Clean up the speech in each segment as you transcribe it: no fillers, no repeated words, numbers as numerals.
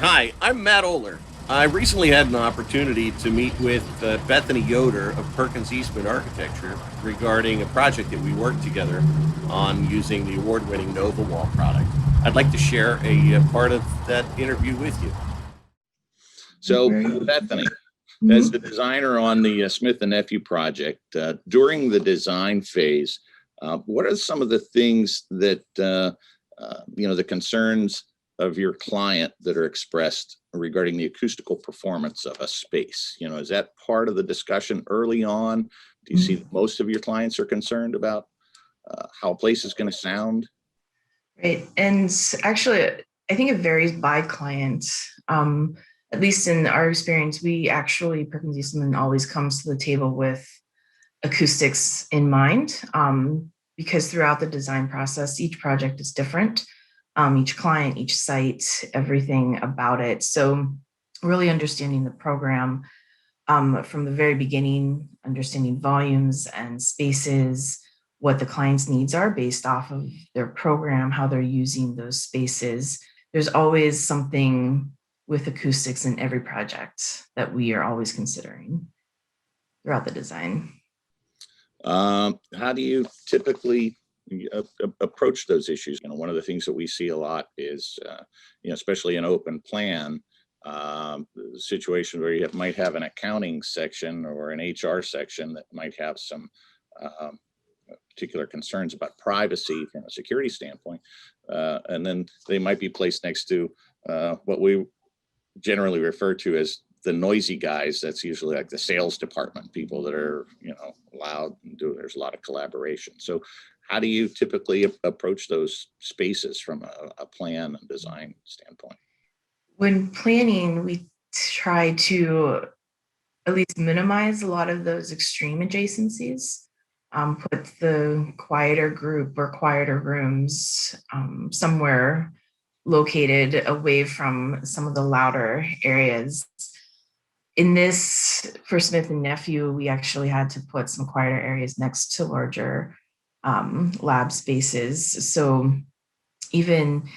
Hi, I'm Matt Oeler. I recently had an opportunity to meet with Bethany Yoder of Perkins Eastman Architecture regarding a project that we worked together on using the award-winning Novawall product. I'd like to share a part of that interview with you. So, Bethany, as the designer on the Smith and Nephew project, during the design phase, what are some of the things that the concerns of your client that are expressed regarding the acoustical performance of a space? Is that part of the discussion early on? Do you see that most of your clients are concerned about how a place is going to sound? Right. And actually, I think it varies by client. At least in our experience, Perkins Eastman always comes to the table with acoustics in mind, because throughout the design process, each project is different. Each client, each site, everything about it. So really understanding the program from the very beginning, understanding volumes and spaces, what the client's needs are based off of their program, how they're using those spaces. There's always something with acoustics in every project that we are always considering throughout the design. How do you typically approach those issues? One of the things that we see a lot is, especially in open plan, situation where you might have an accounting section or an HR section that might have some particular concerns about privacy from a security standpoint, and then they might be placed next to what we generally refer to as the noisy guys. That's usually like the sales department, people that are loud and there's a lot of collaboration. So how do you typically approach those spaces from a plan and design standpoint? When planning, we try to at least minimize a lot of those extreme adjacencies. Put the quieter group or quieter rooms somewhere located away from some of the louder areas. In this, for Smith and Nephew, we actually had to put some quieter areas next to larger lab spaces. So even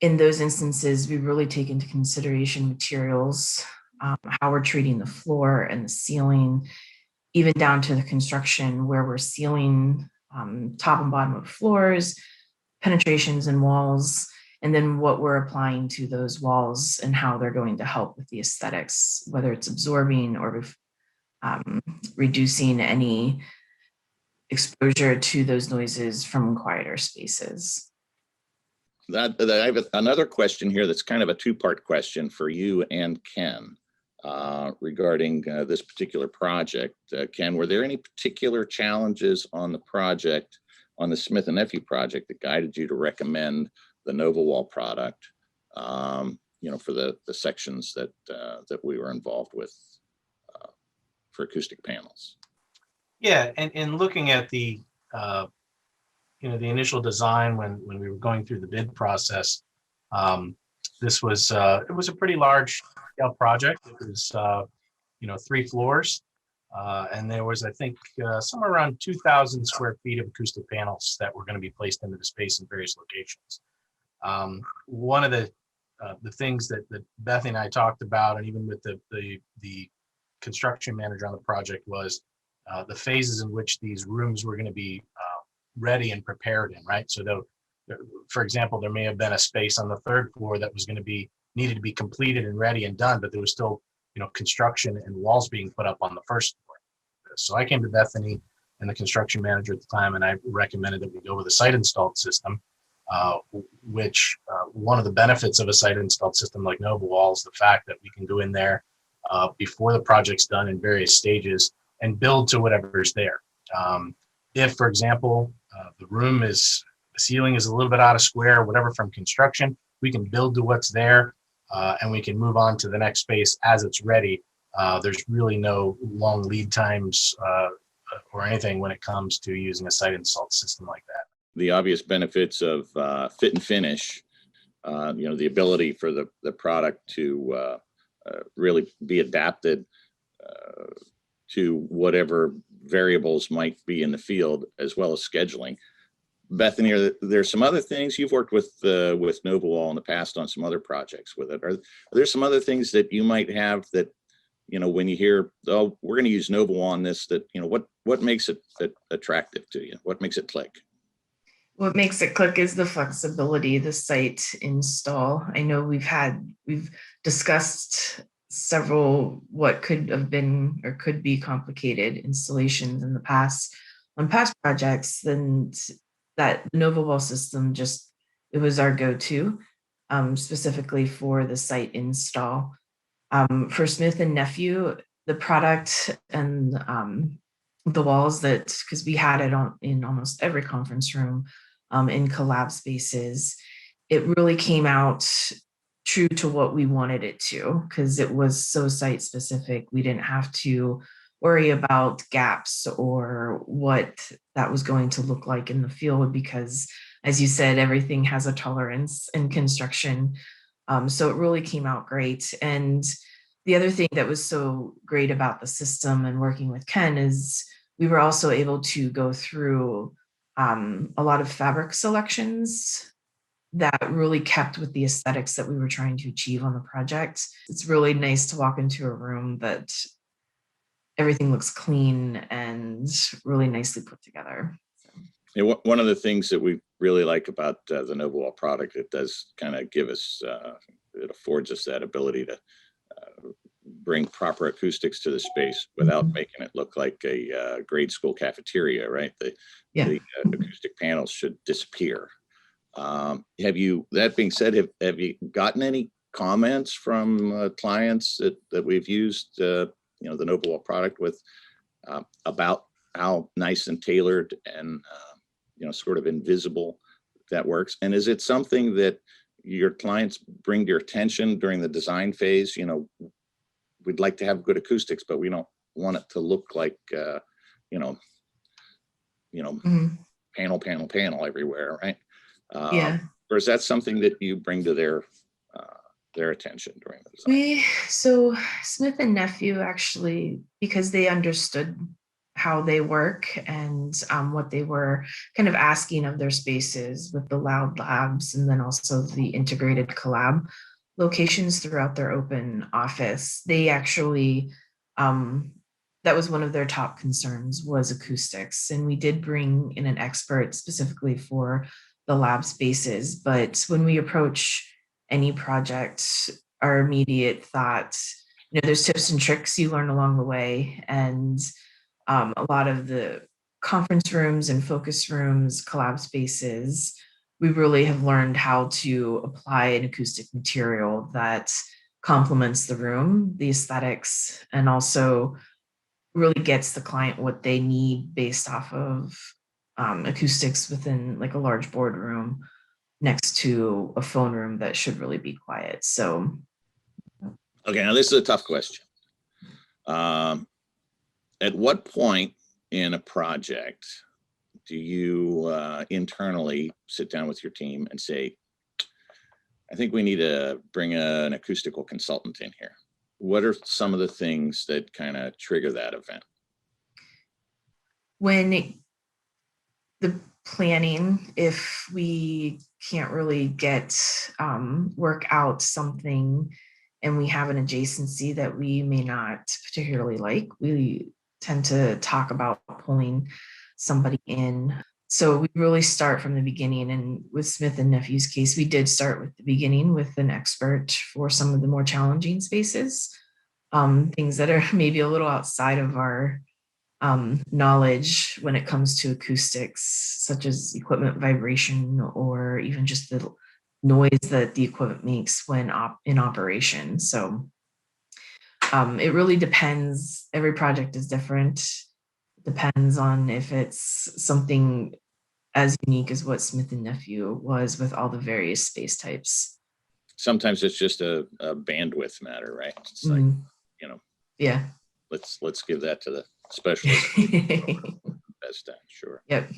in those instances, we really take into consideration materials, how we're treating the floor and the ceiling, even down to the construction where we're sealing top and bottom of floors, penetrations in walls, and then what we're applying to those walls and how they're going to help with the aesthetics, whether it's absorbing or reducing any exposure to those noises from quieter spaces. I have another question here that's kind of a two-part question for you and Ken regarding this particular project. Ken, were there any particular challenges on the project, on the Smith and Nephew project, that guided you to recommend the Novawall product, for the sections that we were involved with for acoustic panels? Yeah, and looking at the the initial design when we were going through the bid process, this was it was a pretty large scale project. It was 3 floors, and there was, I think, somewhere around 2,000 square feet of acoustic panels that were going to be placed into the space in various locations. One of the things that Bethany and I talked about, and even with the construction manager on the project, was the phases in which these rooms were going to be ready and prepared in, right? So for example, there may have been a space on the 3rd floor that was going to be needed to be completed and ready and done, but there was still, construction and walls being put up on the 1st floor. So I came to Bethany and the construction manager at the time, and I recommended that we go with a site installed system, which one of the benefits of a site installed system like Novawall is the fact that we can go in there before the project's done in various stages and build to whatever's there. If, for example, the ceiling is a little bit out of square, whatever, from construction, we can build to what's there, and we can move on to the next space as it's ready. There's really no long lead times or anything when it comes to using a site installed system like that. The obvious benefits of fit and finish, the ability for the product to really be adapted to whatever variables might be in the field, as well as scheduling. Bethany, there's some other things you've worked with Novawall in the past on some other projects with it. Are there some other things that you might have that, when you hear, oh, we're going to use Novawall on this, that, what makes it attractive to you? What makes it click? What makes it click is the flexibility, the site install. I know we've discussed several what could have been or could be complicated installations in the past on past projects. Then that Novawall system it was our go-to, specifically for the site install. For Smith and Nephew, the product and the walls because we had it in almost every conference room, in collab spaces, it really came out true to what we wanted it to, because it was so site specific. We didn't have to worry about gaps or what that was going to look like in the field, because as you said, everything has a tolerance in construction. So it really came out great. And the other thing that was so great about the system and working with Ken is we were also able to go through a lot of fabric selections that really kept with the aesthetics that we were trying to achieve on the project. It's really nice to walk into a room that everything looks clean and really nicely put together. Yeah, one of the things that we really like about the Novawall product, it does kind of give us, it affords us that ability to bring proper acoustics to the space without making it look like a grade school cafeteria, right? The acoustic panels should disappear. That being said, have you gotten any comments from clients that we've used, the Novawall product with, about how nice and tailored and, sort of invisible that works? And is it something that your clients bring to your attention during the design phase? We'd like to have good acoustics, but we don't want it to look like, panel everywhere, right? Or is that something that you bring to their attention during the design? So Smith and Nephew actually, because they understood how they work and what they were kind of asking of their spaces with the loud labs, and then also the integrated collab locations throughout their open office, they actually, that was one of their top concerns, was acoustics. And we did bring in an expert specifically for the lab spaces. But when we approach any project, our immediate thought, there's tips and tricks you learn along the way. And a lot of the conference rooms and focus rooms, collab spaces, we really have learned how to apply an acoustic material that complements the room, the aesthetics, and also really gets the client what they need based off of acoustics within like a large boardroom next to a phone room that should really be quiet. So, okay, now this is a tough question. At what point in a project do you internally sit down with your team and say, I think we need to bring an acoustical consultant in here? What are some of the things that kind of trigger that event? When the planning, if we can't really work out something and we have an adjacency that we may not particularly like, we tend to talk about pulling somebody in. So we really start from the beginning. And with Smith and Nephew's case, we did start with the beginning with an expert for some of the more challenging spaces, things that are maybe a little outside of our knowledge when it comes to acoustics, such as equipment vibration or even just the noise that the equipment makes when in operation. So it really depends. Every project is different. It depends on if it's something as unique as what Smith and Nephew was with all the various space types. Sometimes it's just a bandwidth matter, right? It's like, yeah, let's give that to the specialist. Best time, sure. Yep.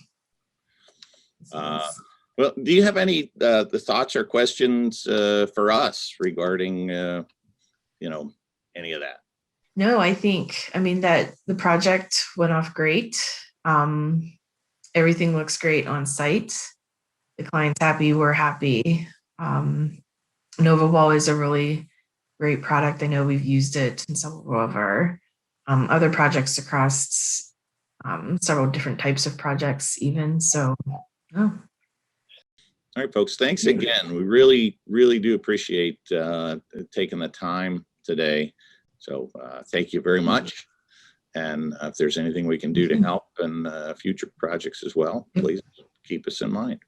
Well, do you have any the thoughts or questions for us regarding any of that? No, I mean that the project went off great. everything looks great on site. The client's happy, we're happy. Novawall is a really great product. I know we've used it in several of our other projects across several different types of projects even. So, oh. All right, folks, thanks again. We really, really do appreciate taking the time today. So thank you very much. And if there's anything we can do to help in future projects as well, please keep us in mind.